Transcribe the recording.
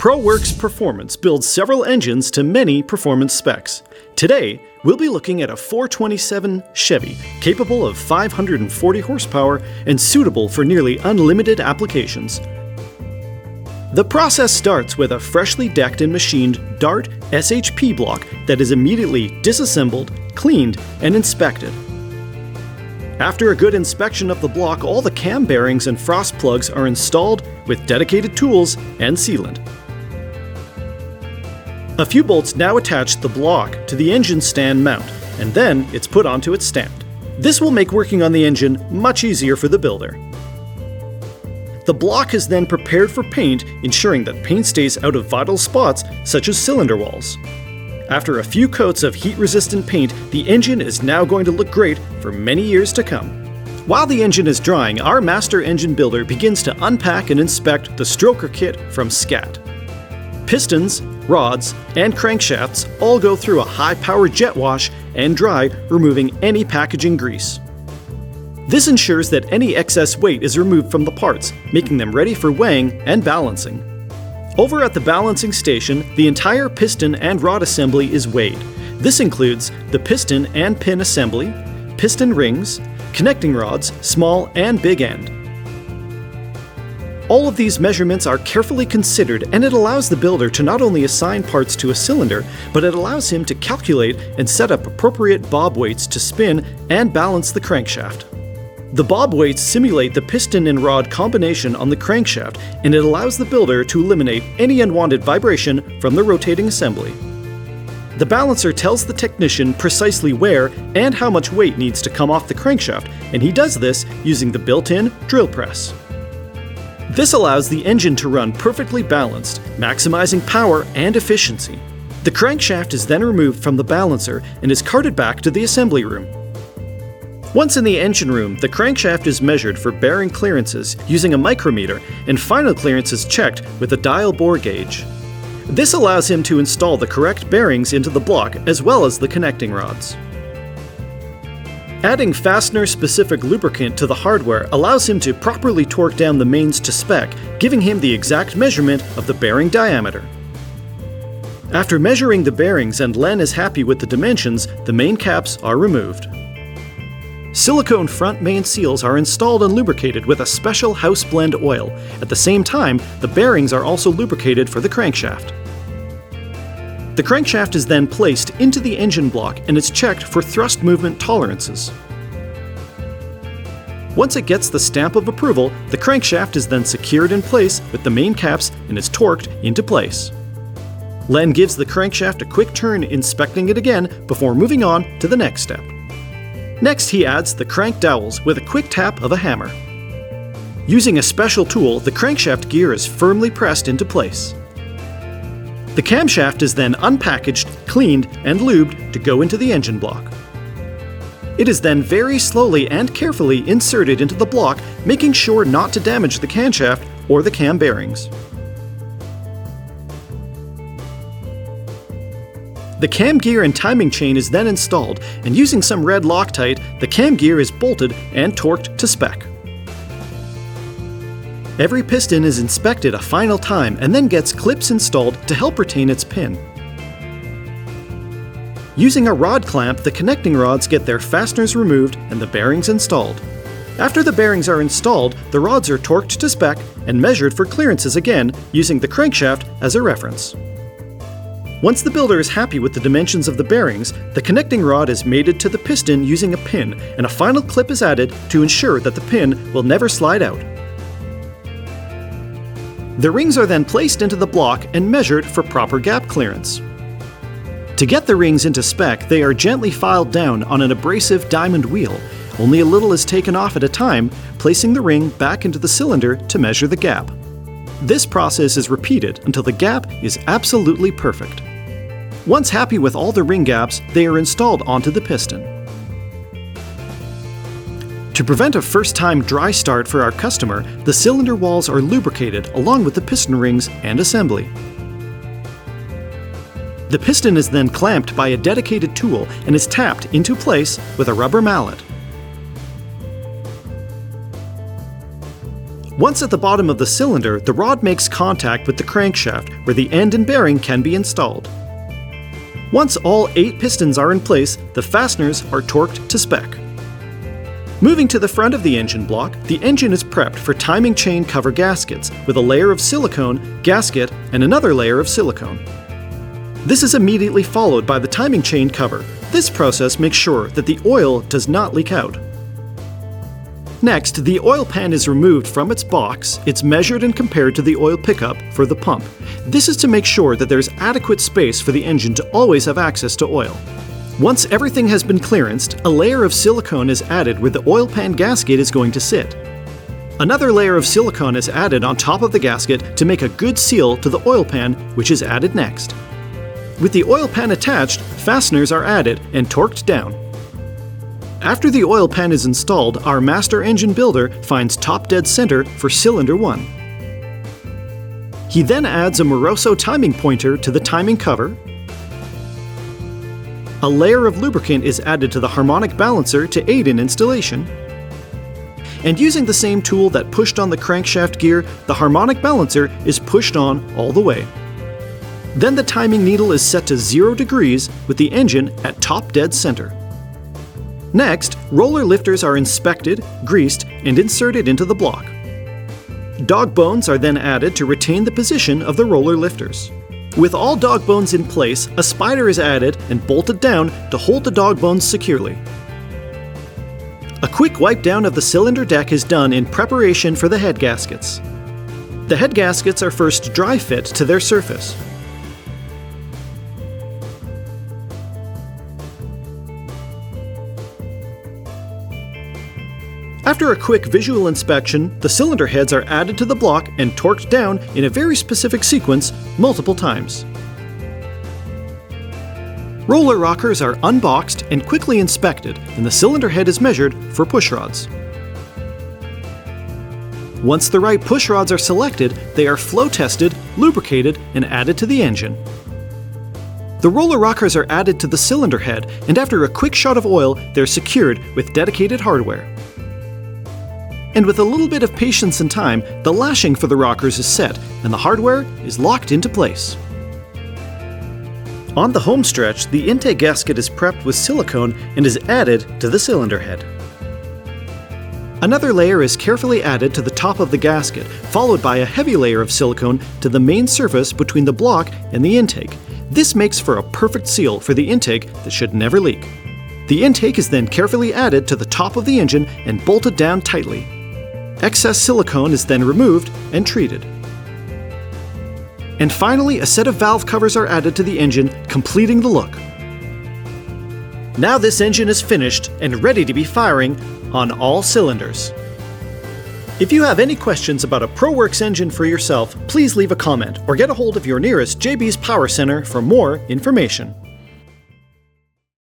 Proworx Performance builds several engines to many performance specs. Today, we'll be looking at a 427 Chevy capable of 540 horsepower and suitable for nearly unlimited applications. The process starts with a freshly decked and machined Dart SHP block that is immediately disassembled, cleaned, and inspected. After a good inspection of the block, all the cam bearings and frost plugs are installed with dedicated tools and sealant. A few bolts now attach the block to the engine stand mount, and then it's put onto its stand. This will make working on the engine much easier for the builder. The block is then prepared for paint, ensuring that paint stays out of vital spots such as cylinder walls. After a few coats of heat-resistant paint, the engine is now going to look great for many years to come. While the engine is drying, our master engine builder begins to unpack and inspect the stroker kit from SCAT. Pistons, rods, and crankshafts all go through a high-power jet wash and dry, removing any packaging grease. This ensures that any excess weight is removed from the parts, making them ready for weighing and balancing. Over at the balancing station, the entire piston and rod assembly is weighed. This includes the piston and pin assembly, piston rings, connecting rods, small and big end. All of these measurements are carefully considered, and it allows the builder to not only assign parts to a cylinder, but it allows him to calculate and set up appropriate bob weights to spin and balance the crankshaft. The bob weights simulate the piston and rod combination on the crankshaft, and it allows the builder to eliminate any unwanted vibration from the rotating assembly. The balancer tells the technician precisely where and how much weight needs to come off the crankshaft, and he does this using the built-in drill press. This allows the engine to run perfectly balanced, maximizing power and efficiency. The crankshaft is then removed from the balancer and is carted back to the assembly room. Once in the engine room, the crankshaft is measured for bearing clearances using a micrometer, and final clearance is checked with a dial bore gauge. This allows him to install the correct bearings into the block as well as the connecting rods. Adding fastener-specific lubricant to the hardware allows him to properly torque down the mains to spec, giving him the exact measurement of the bearing diameter. After measuring the bearings and Len is happy with the dimensions, the main caps are removed. Silicone front main seals are installed and lubricated with a special house blend oil. At the same time, the bearings are also lubricated for the crankshaft. The crankshaft is then placed into the engine block and is checked for thrust movement tolerances. Once it gets the stamp of approval, the crankshaft is then secured in place with the main caps and is torqued into place. Len gives the crankshaft a quick turn, inspecting it again before moving on to the next step. Next, he adds the crank dowels with a quick tap of a hammer. Using a special tool, the crankshaft gear is firmly pressed into place. The camshaft is then unpackaged, cleaned, and lubed to go into the engine block. It is then very slowly and carefully inserted into the block, making sure not to damage the camshaft or the cam bearings. The cam gear and timing chain is then installed, and using some red Loctite, the cam gear is bolted and torqued to spec. Every piston is inspected a final time and then gets clips installed to help retain its pin. Using a rod clamp, the connecting rods get their fasteners removed and the bearings installed. After the bearings are installed, the rods are torqued to spec and measured for clearances again, using the crankshaft as a reference. Once the builder is happy with the dimensions of the bearings, the connecting rod is mated to the piston using a pin, and a final clip is added to ensure that the pin will never slide out. The rings are then placed into the block and measured for proper gap clearance. To get the rings into spec, they are gently filed down on an abrasive diamond wheel. Only a little is taken off at a time, placing the ring back into the cylinder to measure the gap. This process is repeated until the gap is absolutely perfect. Once happy with all the ring gaps, they are installed onto the piston. To prevent a first-time dry start for our customer, the cylinder walls are lubricated along with the piston rings and assembly. The piston is then clamped by a dedicated tool and is tapped into place with a rubber mallet. Once at the bottom of the cylinder, the rod makes contact with the crankshaft, where the end and bearing can be installed. Once all 8 pistons are in place, the fasteners are torqued to spec. Moving to the front of the engine block, the engine is prepped for timing chain cover gaskets with a layer of silicone, gasket, and another layer of silicone. This is immediately followed by the timing chain cover. This process makes sure that the oil does not leak out. Next, the oil pan is removed from its box. It's measured and compared to the oil pickup for the pump. This is to make sure that there's adequate space for the engine to always have access to oil. Once everything has been clearanced, a layer of silicone is added where the oil pan gasket is going to sit. Another layer of silicone is added on top of the gasket to make a good seal to the oil pan, which is added next. With the oil pan attached, fasteners are added and torqued down. After the oil pan is installed, our master engine builder finds top dead center for cylinder 1. He then adds a Moroso timing pointer to the timing cover. A layer of lubricant is added to the harmonic balancer to aid in installation. And using the same tool that pushed on the crankshaft gear, the harmonic balancer is pushed on all the way. Then the timing needle is set to 0 degrees with the engine at top dead center. Next, roller lifters are inspected, greased, and inserted into the block. Dog bones are then added to retain the position of the roller lifters. With all dog bones in place, a spider is added and bolted down to hold the dog bones securely. A quick wipe down of the cylinder deck is done in preparation for the head gaskets. The head gaskets are first dry fit to their surface. After a quick visual inspection, the cylinder heads are added to the block and torqued down in a very specific sequence multiple times. Roller rockers are unboxed and quickly inspected, and the cylinder head is measured for push rods. Once the right push rods are selected, they are flow tested, lubricated, and added to the engine. The roller rockers are added to the cylinder head, and after a quick shot of oil, they're secured with dedicated hardware. And with a little bit of patience and time, the lashing for the rockers is set, and the hardware is locked into place. On the home stretch, the intake gasket is prepped with silicone and is added to the cylinder head. Another layer is carefully added to the top of the gasket, followed by a heavy layer of silicone to the main surface between the block and the intake. This makes for a perfect seal for the intake that should never leak. The intake is then carefully added to the top of the engine and bolted down tightly. Excess silicone is then removed and treated. And finally, a set of valve covers are added to the engine, completing the look. Now this engine is finished and ready to be firing on all cylinders. If you have any questions about a Proworx engine for yourself, please leave a comment or get a hold of your nearest JB's Power Center for more information.